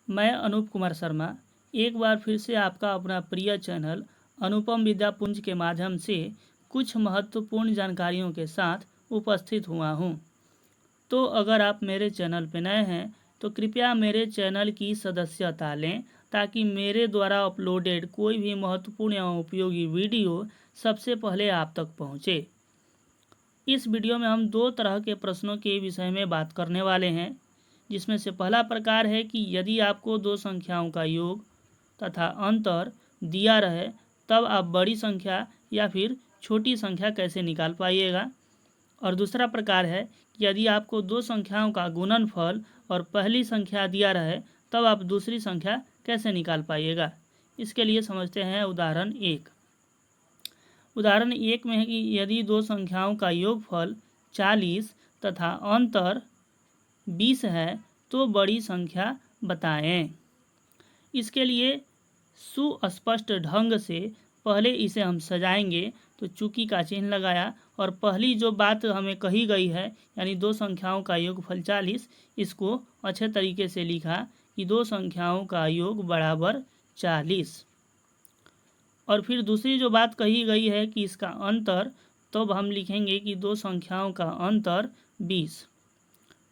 मैं अनूप कुमार शर्मा एक बार फिर से आपका अपना प्रिय चैनल अनुपम विद्यापुंज के माध्यम से कुछ महत्वपूर्ण जानकारियों के साथ उपस्थित हुआ हूँ। तो अगर आप मेरे चैनल पर नए हैं तो कृपया मेरे चैनल की सदस्यता लें ताकि मेरे द्वारा अपलोडेड कोई भी महत्वपूर्ण एवं उपयोगी वीडियो सबसे पहले आप तक पहुँचे। इस वीडियो में हम दो तरह के प्रश्नों के विषय में बात करने वाले हैं, जिसमें से पहला प्रकार है कि यदि आपको दो संख्याओं का योग तथा अंतर दिया रहे तब आप बड़ी संख्या या फिर छोटी संख्या कैसे निकाल पाइएगा। और दूसरा प्रकार है कि यदि आपको दो संख्याओं का गुणनफल और पहली संख्या दिया रहे तब आप दूसरी संख्या कैसे निकाल पाइएगा। इसके लिए समझते हैं उदाहरण एक। उदाहरण एक में है कि यदि दो संख्याओं का योगफल 40 तथा अंतर 20 है तो बड़ी संख्या बताएं। इसके लिए सुस्पष्ट ढंग से पहले इसे हम सजाएंगे। तो चूकी का चिन्ह लगाया और पहली जो बात हमें कही गई है यानी दो संख्याओं का योगफल 40, इसको अच्छे तरीके से लिखा कि दो संख्याओं का योग बराबर 40। और फिर दूसरी जो बात कही गई है कि इसका अंतर, तो हम लिखेंगे कि दो संख्याओं का अंतर 20।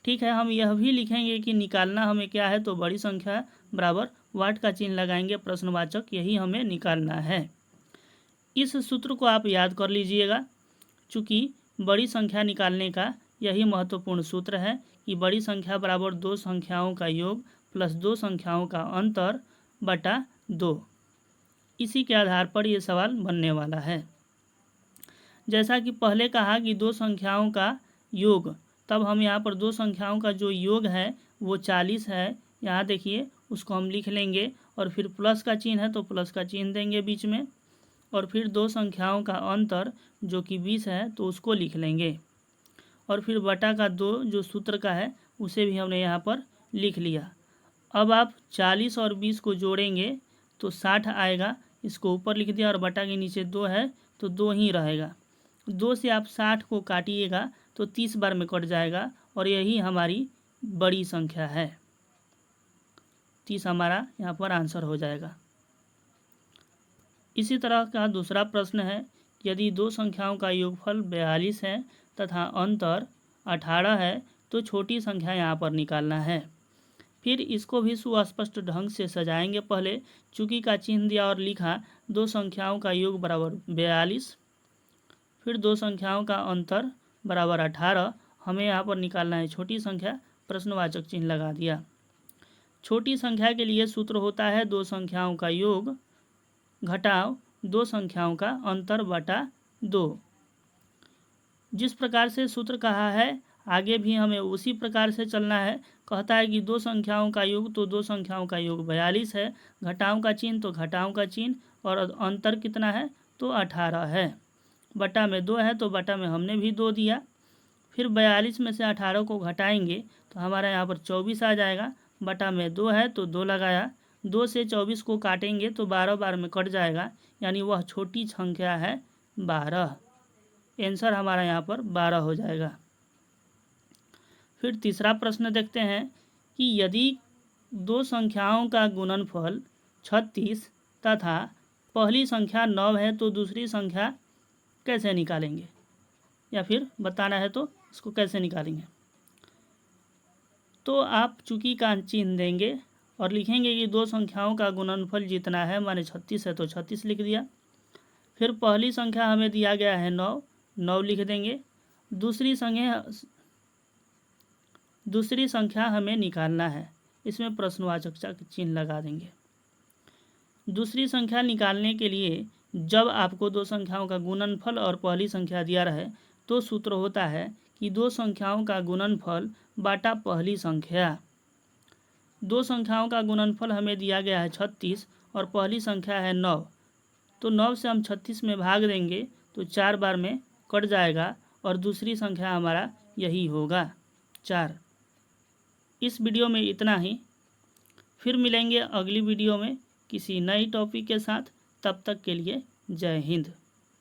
ठीक है, हम यह भी लिखेंगे कि निकालना हमें क्या है, तो बड़ी संख्या बराबर वाट का चिन्ह लगाएंगे प्रश्नवाचक, यही हमें निकालना है। इस सूत्र को आप याद कर लीजिएगा, चूँकि बड़ी संख्या निकालने का यही महत्वपूर्ण सूत्र है कि बड़ी संख्या बराबर दो संख्याओं का योग प्लस दो संख्याओं का अंतर बटा 2। इसी के आधार पर ये सवाल बनने वाला है। जैसा कि पहले कहा कि दो संख्याओं का योग, तब हम यहाँ पर दो संख्याओं का जो योग है वो 40 है। यहाँ देखिए, उसको हम लिख लेंगे और फिर प्लस का चिन्ह है तो प्लस का चिन्ह देंगे बीच में, और फिर दो संख्याओं का अंतर जो कि 20 है तो उसको लिख लेंगे, और फिर बटा का 2 जो सूत्र का है उसे भी हमने यहाँ पर लिख लिया। अब आप 40 और 20 को जोड़ेंगे तो 60 आएगा, इसको ऊपर लिख दिया और बटा के नीचे 2 है तो 2 ही रहेगा। 2 से आप 60 को काटिएगा तो 30 बार में कट जाएगा और यही हमारी बड़ी संख्या है। 30 हमारा यहाँ पर आंसर हो जाएगा। इसी तरह का दूसरा प्रश्न है, यदि दो संख्याओं का योगफल 42 है तथा अंतर 18 है तो छोटी संख्या यहाँ पर निकालना है। फिर इसको भी सुस्पष्ट ढंग से सजाएंगे। पहले चूकी का चिन्ह दिया और लिखा दो संख्याओं का योग बराबर 42, फिर दो संख्याओं का अंतर बराबर 18। हमें यहाँ पर निकालना है छोटी संख्या, प्रश्नवाचक चिन्ह लगा दिया। छोटी संख्या के लिए सूत्र होता है दो संख्याओं का योग घटाव दो संख्याओं का अंतर बटा 2। जिस प्रकार से सूत्र कहा है आगे भी हमें उसी प्रकार से चलना है। कहता है कि दो संख्याओं का योग, तो दो संख्याओं का योग 42 है, घटाओं का चिन्ह तो घटाओं का चिन्ह, और अंतर कितना है तो 18 है, बटा में 2 है तो बटा में हमने भी 2 दिया। फिर 42 में से 18 को घटाएंगे तो हमारा यहाँ पर 24 आ जाएगा, बटा में 2 है तो 2 लगाया, 2 से 24 को काटेंगे तो 12 बार में कट जाएगा, यानी वह छोटी संख्या है 12। आंसर हमारा यहाँ पर 12 हो जाएगा। फिर तीसरा प्रश्न देखते हैं कि यदि दो संख्याओं का गुणनफल 36 तथा पहली संख्या 9 है तो दूसरी संख्या कैसे निकालेंगे, या फिर बताना है तो इसको कैसे निकालेंगे। तो आप चूकी का चिन्ह देंगे और लिखेंगे कि दो संख्याओं का गुणनफल जितना है, माने 36 है तो 36 लिख दिया। फिर पहली संख्या हमें दिया गया है 9, 9 लिख देंगे। दूसरी संख्या हमें निकालना है, इसमें प्रश्नवाचक का चिन्ह लगा देंगे। दूसरी संख्या निकालने के लिए जब आपको दो संख्याओं का गुणनफल और पहली संख्या दिया रहे तो सूत्र होता है कि दो संख्याओं का गुणनफल बाटा पहली संख्या। दो संख्याओं का गुणनफल हमें दिया गया है 36 और पहली संख्या है 9, तो 9 से हम 36 में भाग देंगे तो 4 बार में कट जाएगा और दूसरी संख्या हमारा यही होगा 4। इस वीडियो में इतना ही, फिर मिलेंगे अगली वीडियो में किसी नई टॉपिक के साथ। तब तक के लिए जय हिंद।